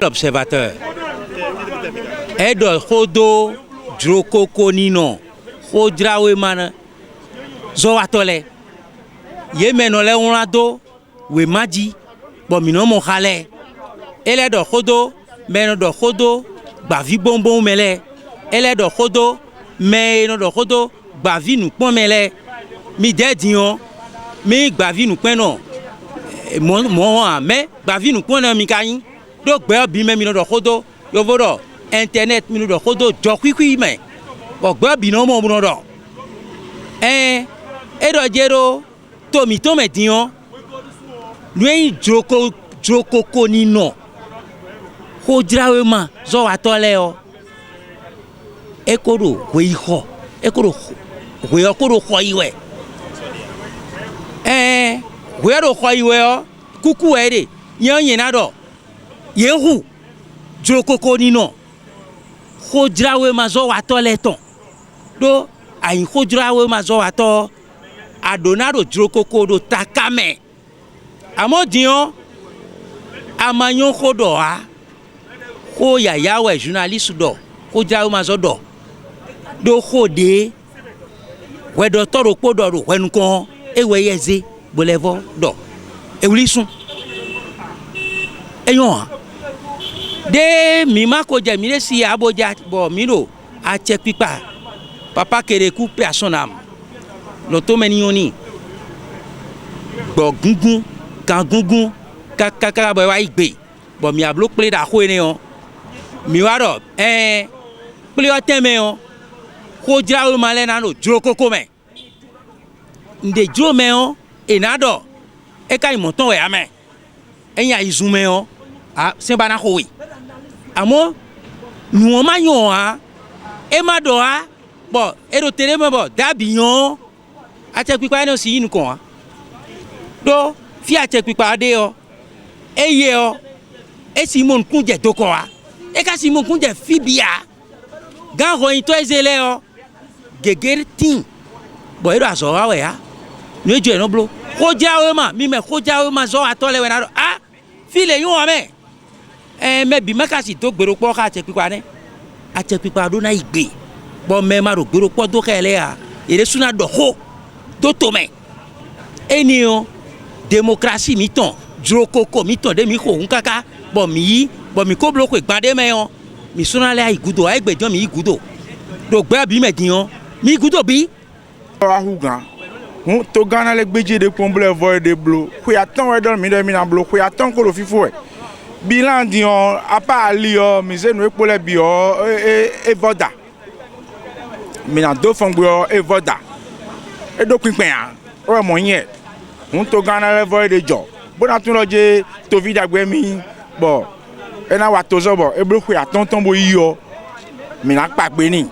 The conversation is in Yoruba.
L'observateur. Edo khodo drokoko nino. Khodrawe man zo atole. Ye menole onado we maji bo mino mo khale. Ele do khodo meno do khodo bavi bonbon mele. Ele do khodo meno do khodo bavi nu pon mele. Mi dedion mi bavi nu peno. Mo me bavi nu pon na mi kayin. Do gbe bi me mi no do khodo yo vodo internet mi no do khodo jo kwikwi me. Bo gbe bi no mo no do. E do jero to mi to me dion. Lui joko ni no. Ko drawe ma zo wa tole o. E kodo we ho. E kodo we kodo ho iwe. We do ho iwe o. Kuku ere. Yan yin na do. Yehu joko ni no. Ko drawe ma zo wa tole ton. Do ayin ko drawe ma zo wa to. Adonado joko do takame. Amo dion amanyon khodo a ko yaya we journaliste do ko jawo ma zo do khode we do toro po do wenu kon ewe yeze bolevo do ewlisun eyon de mi ma ko je mi le si aboja bo mi ro a che pipa papa kereku personam lo to meni oni gbo gungun kan gungun kaka boy wa igbe bo mi ablo ple da ko ene o mi wa do ple o teme o ko jrawo male na no jro koko me nde jro me o enado e kai moton we ame enya izume o a se bana ko wi amo nu o ma yon a e ma do a bo e do tere mo bo da biyon a te pipa no si yin kon a do fi a te pipa de o eye o e si mon kunje doko a e ka si mon kunje fibia gan ro yin to ezele o geger tin bo e do azo wa we a no ejo e no blo ko jawe ma mi me ko jawe ma zo atole we na do ah fi le yun ame me bi me ka si to gbero po ka te pipa ne a te pipa do na igbe bo me ma ro gbero po do kele a ere suna do ho do to me eni o démocratie mi ton drokoko mi ton de mi ko nkaka bo mi ko bloko igbade me yon mi suna le igudo a igbejo mi igudo do gbe bi me dion mi igudo bi ahugan hun to gana le gbeje de pomble void de blo ko ya ton we don mi de mi na blo ko ya ton ko lo fifo e bilan dion apa ali o mi se no epo le bi o e voda mi na do fon gbe o e voda e do pinpin a o mo yen hun to gana le void de jo bona tun loje to vida gbe mi bo e na wa to zo bo e blo ko ya ton bo yi o mi na pa gbe ni